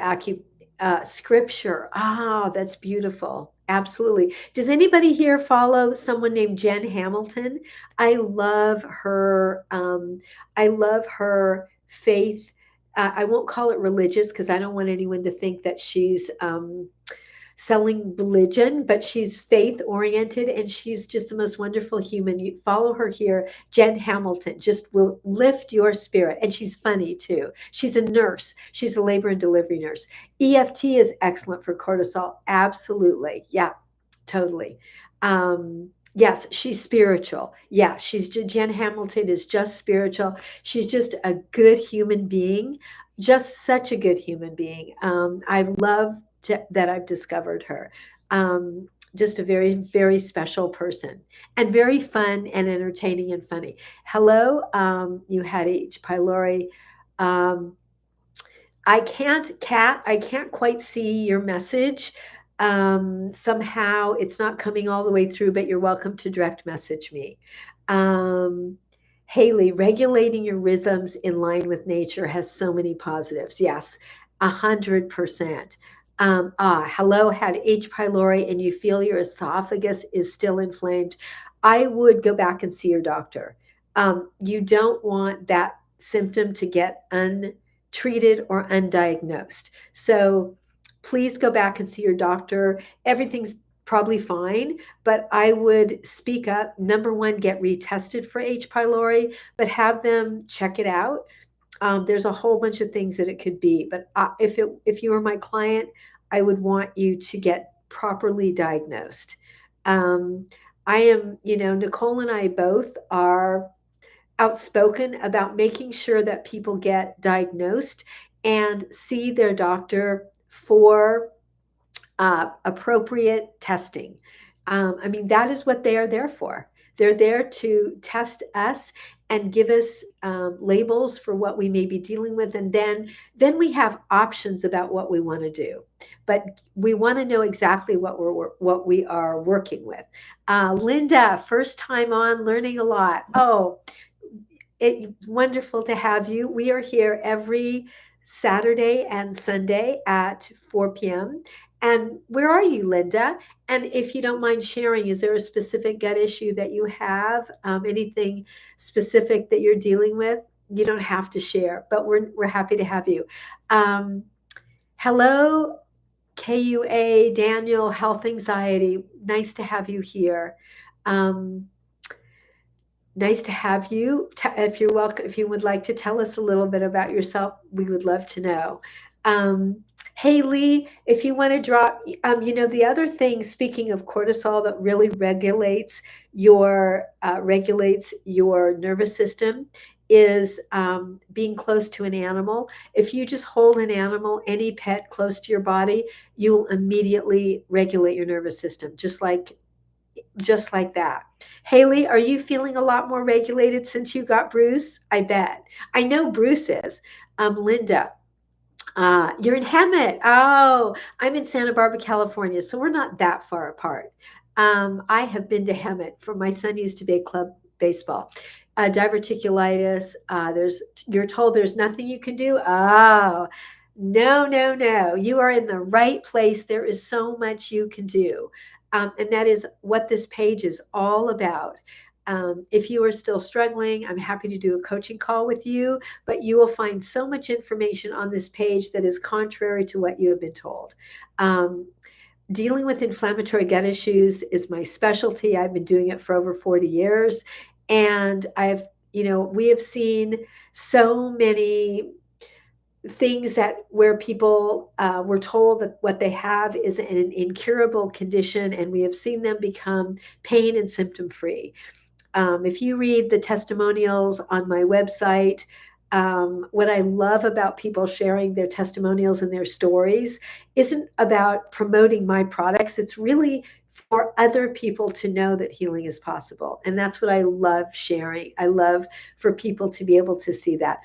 S1: scripture. Ah, that's beautiful. Absolutely. Does anybody here follow someone named Jen Hamilton? I love her. I love her faith. I won't call it religious because I don't want anyone to think that she's selling religion, but she's faith oriented and she's just the most wonderful human. You follow her here, Jen Hamilton, just will lift your spirit. And she's funny too. She's a nurse, she's a labor and delivery nurse. EFT is excellent for cortisol. Absolutely. Yeah, totally. Yes, she's spiritual. Yeah, Jen Hamilton is just spiritual. She's just a good human being, just such a good human being. I love that I've discovered her. Just a very, very special person and very fun and entertaining and funny. Hello, you had H. pylori. Um, I can't quite see your message. Somehow it's not coming all the way through, but you're welcome to direct message me. Um, Haley, regulating your rhythms in line with nature has so many positives. Yes, 100%. Hello, had H. pylori and you feel your esophagus is still inflamed. I would go back and see your doctor. You don't want that symptom to get treated or undiagnosed. So please go back and see your doctor. Everything's probably fine, but I would speak up. Number one, get retested for H. pylori, but have them check it out. There's a whole bunch of things that it could be, but if you were my client, I would want you to get properly diagnosed. Um, I am, Nicole and I both are outspoken about making sure that people get diagnosed and see their doctor for appropriate testing. I mean, that is what they are there for. They're there to test us and give us labels for what we may be dealing with, and then we have options about what we want to do. But we want to know exactly what we are working with. Linda, first time on, learning a lot. Oh, it's wonderful to have you. We are here every Saturday and Sunday at 4 p.m. And where are you, Linda? And if you don't mind sharing, is there a specific gut issue that you have? Anything specific that you're dealing with? You don't have to share, but we're happy to have you. Um, Hello, KUA, Daniel, health anxiety. Nice to have you here. Um, Nice to have you. If you're welcome, if you would like to tell us a little bit about yourself, we would love to know. Haley, if you want to drop, the other thing, speaking of cortisol, that really regulates your nervous system is being close to an animal. If you just hold an animal, any pet close to your body, you will immediately regulate your nervous system, just like that. Haley, are you feeling a lot more regulated since you got Bruce? I bet. I know Bruce is. Linda, you're in Hemet. Oh, I'm in Santa Barbara, California, so we're not that far apart. I have been to Hemet for my son used to be a club baseball. Diverticulitis. You're told there's nothing you can do. Oh, no, no, no. You are in the right place. There is so much you can do. And that is what this page is all about. If you are still struggling, I'm happy to do a coaching call with you, but you will find so much information on this page that is contrary to what you have been told. Dealing with inflammatory gut issues is my specialty. I've been doing it for over 40 years. And we have seen so many things where people were told that what they have is an incurable condition, and we have seen them become pain and symptom free. If you read the testimonials on my website, what I love about people sharing their testimonials and their stories isn't about promoting my products. It's really for other people to know that healing is possible. And that's what I love sharing. I love for people to be able to see that.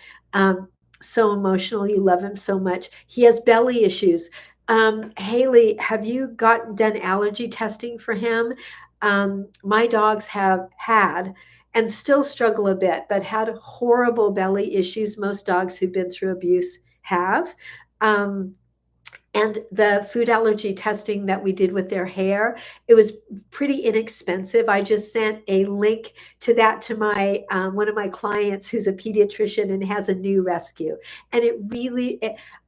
S1: So emotional. You love him so much. He has belly issues. Haley, have you done allergy testing for him? My dogs have had and still struggle a bit, but had horrible belly issues. Most dogs who've been through abuse have. Um, and the food allergy testing that we did with their hair, it was pretty inexpensive. I just sent a link to that to my one of my clients who's a pediatrician and has a new rescue. And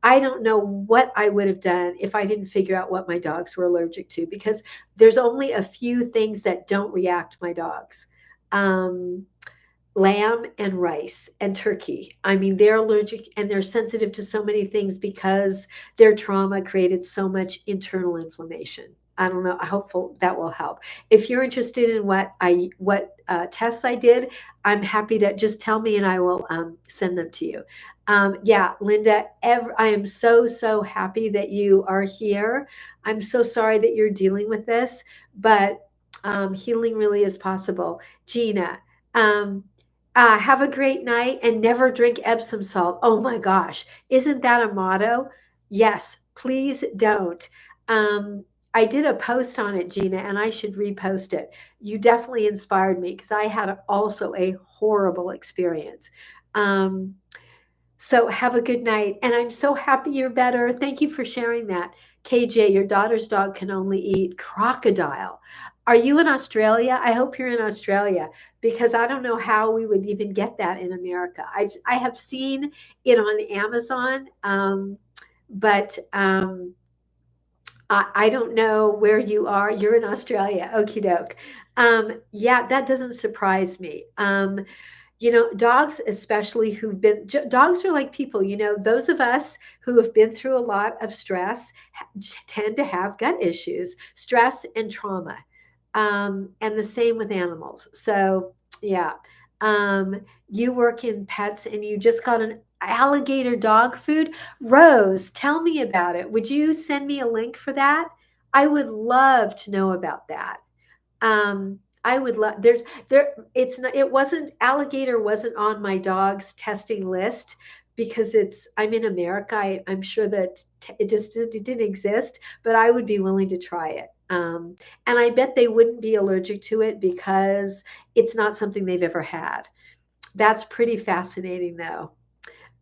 S1: I don't know what I would have done if I didn't figure out what my dogs were allergic to, because there's only a few things that don't react my dogs. Um, Lamb and rice and turkey. I mean, they're allergic and they're sensitive to so many things because their trauma created so much internal inflammation. I don't know. I hopeful that will help. If you're interested in what tests I did, I'm happy to just tell me and I will send them to you. Yeah, Linda, I am so happy that you are here. I'm so sorry that you're dealing with this, but healing really is possible. Gina, um, have a great night and never drink Epsom salt. Oh my gosh, isn't that a motto? Yes, please don't. Um, I did a post on it, Gina, and I should repost it. You definitely inspired me because I had also a horrible experience. Um, so have a good night. And I'm so happy you're better. Thank you for sharing that. KJ, your daughter's dog can only eat crocodile. Are you in Australia? I hope you're in Australia because I don't know how we would even get that in America. I have seen it on Amazon, but I don't know where you are. You're in Australia. Okie doke. Yeah, that doesn't surprise me. Dogs, especially dogs are like people, those of us who have been through a lot of stress tend to have gut issues, stress and trauma. And the same with animals. So, yeah. Um, you work in pets and you just got an alligator dog food. Rose, tell me about it. Would you send me a link for that? I would love to know about that. I would love it wasn't alligator wasn't on my dog's testing list because I'm in America. I'm sure that it didn't exist, but I would be willing to try it. And I bet they wouldn't be allergic to it because it's not something they've ever had. That's pretty fascinating though.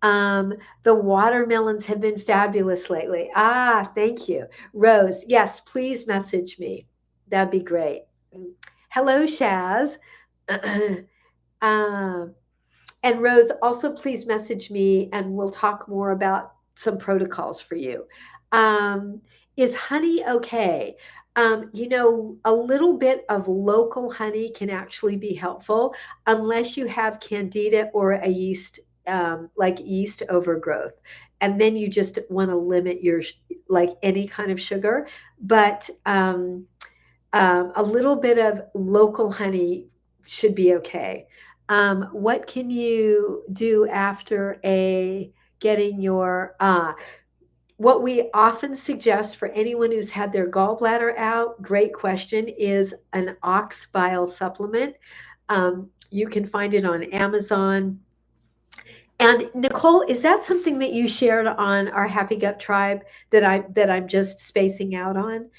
S1: Um, the watermelons have been fabulous lately. Ah, thank you. Rose, yes, please message me. That'd be great. Hello, Shaz. um, and Rose, also please message me and we'll talk more about some protocols for you. Um, is honey okay? A little bit of local honey can actually be helpful unless you have candida or a yeast, like yeast overgrowth. And then you just want to limit like any kind of sugar. But a little bit of local honey should be okay. What can you do after a getting your what we often suggest for anyone who's had their gallbladder out, great question, is an ox bile supplement. You can find it on Amazon. And Nicole, is that something that you shared on our Happy Gut Tribe that I'm just spacing out on?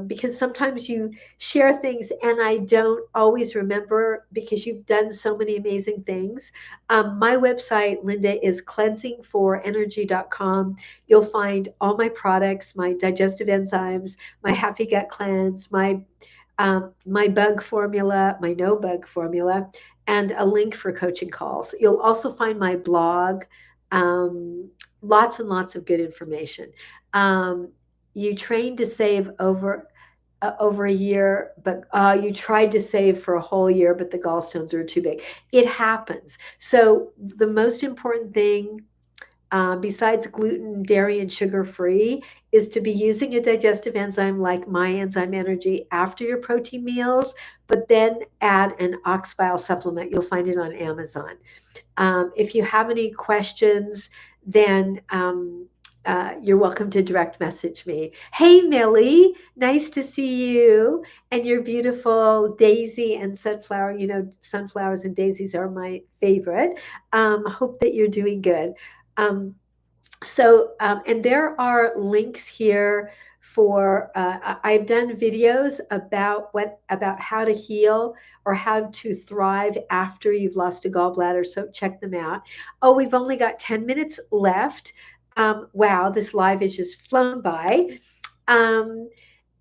S1: Because sometimes you share things and I don't always remember because you've done so many amazing things. My website, Linda, is cleansingforenergy.com. You'll find all my products, my digestive enzymes, my Happy Gut Cleanse, my bug formula, my no bug formula, and a link for coaching calls. You'll also find my blog, um, lots and lots of good information. Um, you trained to save over a year, but you tried to save for a whole year, but the gallstones are too big. It happens. So the most important thing besides gluten, dairy, and sugar free, is to be using a digestive enzyme like My Enzyme Energy after your protein meals, but then add an ox bile supplement. You'll find it on Amazon. If you have any questions, then you're welcome to direct message me. Hey, Millie, nice to see you and your beautiful daisy and sunflower. Sunflowers and daisies are my favorite. Hope that you're doing good. Um, and there are links here for I've done videos about how to heal or how to thrive after you've lost a gallbladder. So check them out. Oh, we've only got 10 minutes left. Wow, this live has just flown by. Um,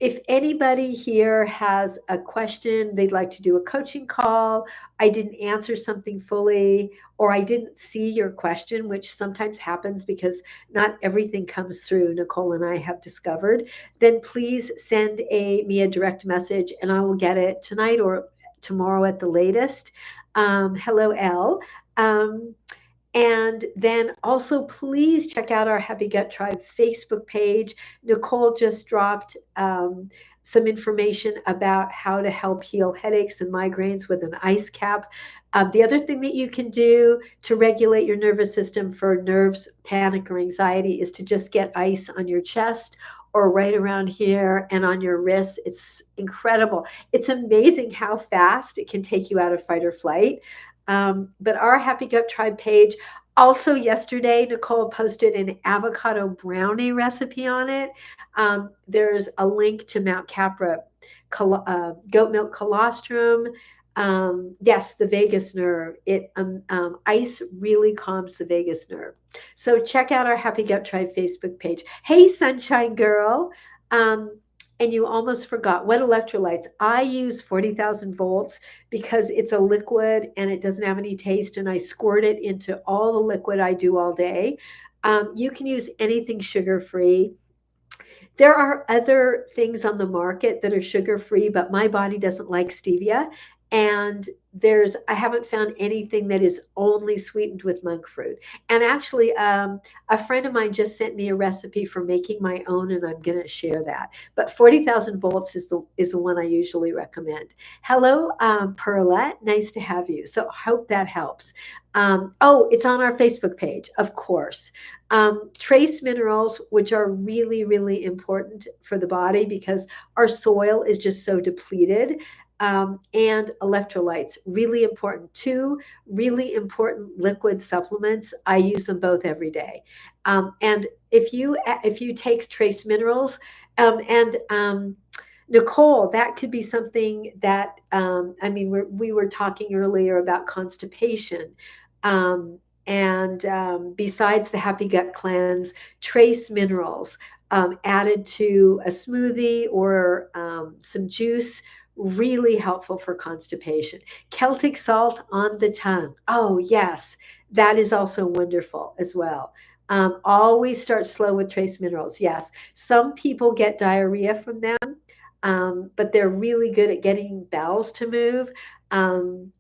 S1: if anybody here has a question, they'd like to do a coaching call, I didn't answer something fully, or I didn't see your question, which sometimes happens because not everything comes through, Nicole and I have discovered, then please send me a direct message and I will get it tonight or tomorrow at the latest. Hello, Elle. And then also, please check out our Happy Gut Tribe Facebook page. Nicole just dropped some information about how to help heal headaches and migraines with an ice cap. The other thing that you can do to regulate your nervous system for nerves, panic, or anxiety is to just get ice on your chest or right around here and on your wrists. It's incredible. It's amazing how fast it can take you out of fight or flight. But our Happy Gut Tribe page, also yesterday, Nicole posted an avocado brownie recipe on it. There's a link to Mount Capra goat milk colostrum. Yes, the vagus nerve. Ice really calms the vagus nerve. So check out our Happy Gut Tribe Facebook page. Hey, Sunshine Girl. Um, and you almost forgot what electrolytes. I use 40,000 volts because it's a liquid and it doesn't have any taste, and I squirt it into all the liquid I do all day. You can use anything sugar free. There are other things on the market that are sugar-free, but my body doesn't like stevia, and I haven't found anything that is only sweetened with monk fruit. And actually, a friend of mine just sent me a recipe for making my own, and I'm gonna share that. But 40,000 volts is the one I usually recommend. Hello, Perla, nice to have you. So hope that helps. Oh, it's on our Facebook page, of course. Trace minerals, which are really, really important for the body because our soil is just so depleted. And electrolytes, really important. Two really important liquid supplements. I use them both every day. And if you take trace minerals, and Nicole, that could be something that I mean, we were talking earlier about constipation. Um, and besides the Happy Gut Cleanse, trace minerals added to a smoothie or some juice, really helpful for constipation. Celtic salt on the tongue. Oh, yes, that is also wonderful as well. Always start slow with trace minerals. Yes, some people get diarrhea from them, but they're really good at getting bowels to move. Um,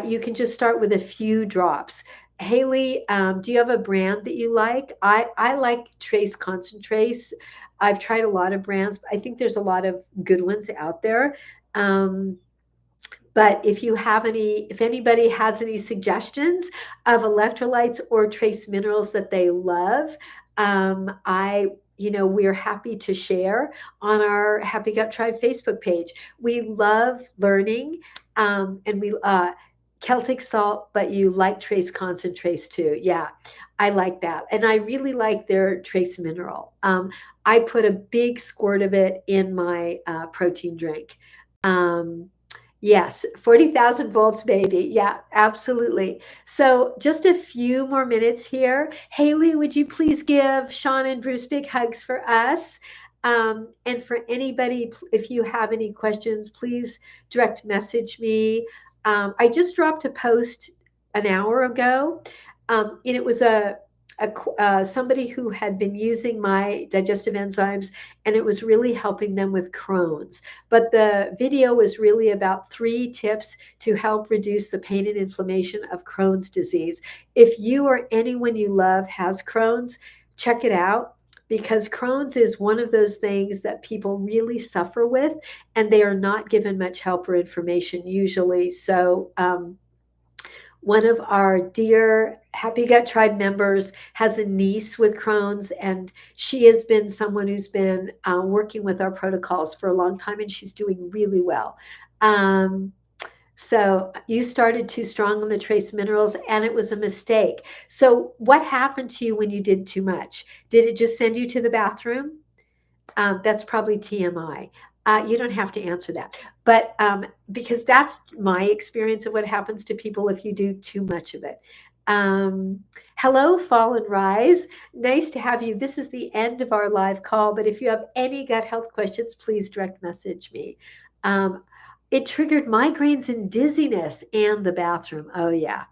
S1: you can just start with a few drops. Haley, do you have a brand that you like? I like Trace Concentrates. I've tried a lot of brands. I think there's a lot of good ones out there. Um, but if anybody has any suggestions of electrolytes or trace minerals that they love, we're happy to share on our Happy Gut Tribe Facebook page. We love learning, and we Celtic salt, but you like trace concentrates too. Yeah, I like that, and I really like their trace mineral. I put a big squirt of it in my protein drink. Um, Yes, 40,000 volts, baby. Yeah, absolutely. So just a few more minutes here. Haley, would you please give Sean and Bruce big hugs for us? And for anybody, if you have any questions, please direct message me. I just dropped a post an hour ago, and it was somebody who had been using my digestive enzymes, and it was really helping them with Crohn's. But the video was really about 3 tips to help reduce the pain and inflammation of Crohn's disease. If you or anyone you love has Crohn's, check it out, because Crohn's is one of those things that people really suffer with, and they are not given much help or information usually. So, one of our dear Happy Gut Tribe members has a niece with Crohn's, and she has been someone who's been working with our protocols for a long time, and she's doing really well. Um, so you started too strong on the trace minerals, and it was a mistake. So what happened to you when you did too much? Did it just send you to the bathroom? That's probably TMI. You don't have to answer that, but because that's my experience of what happens to people if you do too much of it. Um, Hello, Fall and Rise. Nice to have you. This is the end of our live call, but if you have any gut health questions, please direct message me. Um, it triggered migraines and dizziness and the bathroom. Oh, yeah.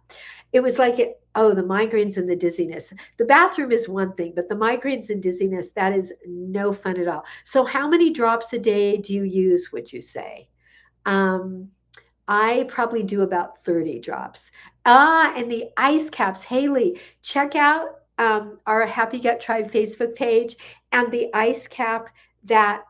S1: It was like the migraines and the dizziness. The bathroom is one thing, but the migraines and dizziness, that is no fun at all. So how many drops a day do you use, would you say? Um, I probably do about 30 drops. And the ice caps. Haley, check out our Happy Gut Tribe Facebook page and the ice cap that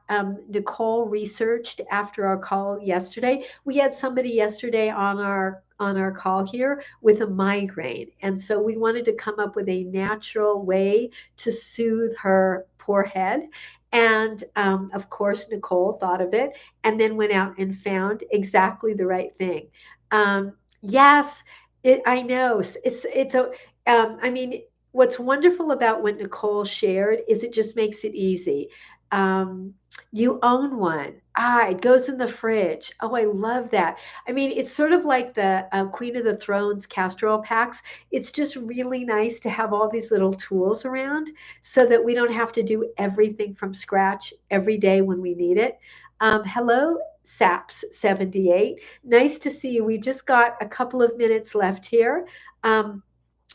S1: Nicole researched after our call yesterday. We had somebody yesterday on our call here with a migraine, and so we wanted to come up with a natural way to soothe her poor head. And of course, Nicole thought of it and then went out and found exactly the right thing. Yes, I know. I mean, what's wonderful about what Nicole shared is it just makes it easy. Um, you own one. It goes in the fridge. Oh, I love that. I mean, it's sort of like the Queen of the Thrones castor oil packs. It's just really nice to have all these little tools around so that we don't have to do everything from scratch every day when we need it. Hello, SAPS78. Nice to see you. We've just got a couple of minutes left here.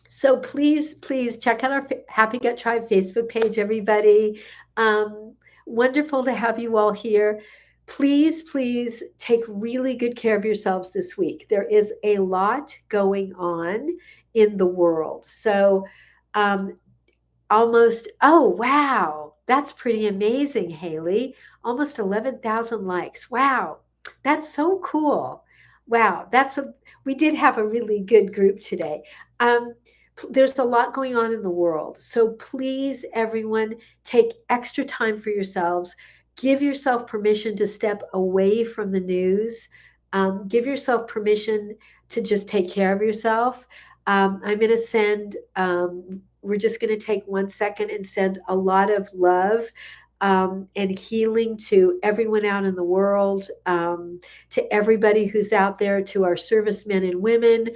S1: So please check out our Happy Gut Tribe Facebook page, everybody. Um, Wonderful to have you all here. Please, please take really good care of yourselves this week. There is a lot going on in the world. So, um, almost, oh, wow. That's pretty amazing, Haley. Almost 11,000 likes. Wow. That's so cool. Wow. We did have a really good group today. Um, there's a lot going on in the world. So please, everyone, take extra time for yourselves. Give yourself permission to step away from the news. Give yourself permission to just take care of yourself. I'm going to we're just going to take 1 second and send a lot of love and healing to everyone out in the world, to everybody who's out there, to our servicemen and women,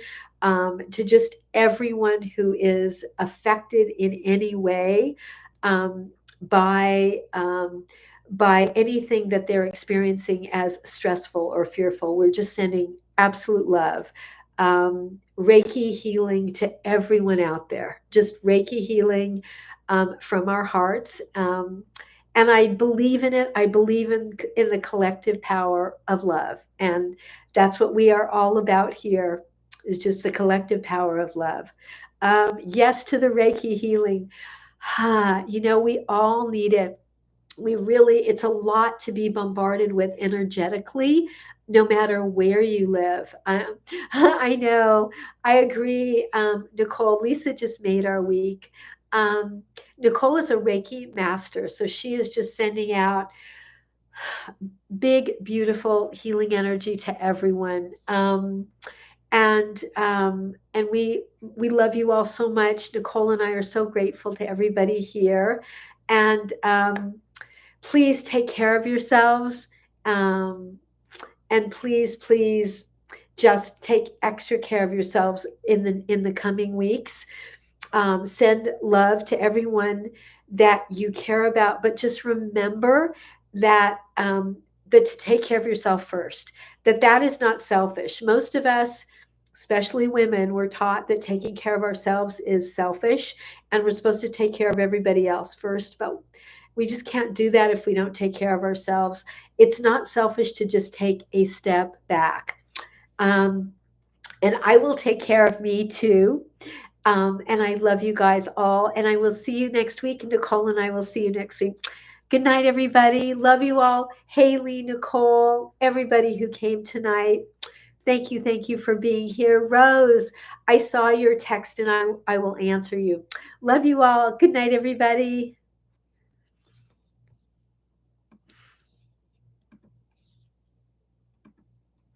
S1: to just everyone who is affected in any way um, by. By anything that they're experiencing as stressful or fearful. We're just sending absolute love. Reiki healing to everyone out there, just Reiki healing from our hearts. And I believe in it. I believe in the collective power of love. And that's what we are all about here, is just the collective power of love. Yes to the Reiki healing. We all need it. It's a lot to be bombarded with energetically, no matter where you live. I know, I agree. Nicole, Lisa just made our week. Nicole is a Reiki master, so she is just sending out big, beautiful healing energy to everyone. And we love you all so much. Nicole and I are so grateful to everybody here. And please take care of yourselves. Um, and please, please just take extra care of yourselves in the coming weeks. Send love to everyone that you care about, but just remember that to take care of yourself first. That is not selfish. Most of us, especially women, we're taught that taking care of ourselves is selfish, and we're supposed to take care of everybody else first. But we just can't do that if we don't take care of ourselves. It's not selfish to just take a step back. Um, and I will take care of me too. And I love you guys all. And I will see you next week. Nicole and I will see you next week. Good night, everybody. Love you all. Haley, Nicole, everybody who came tonight. Thank you for being here. Rose, I saw your text and I will answer you. Love you all. Good night, everybody.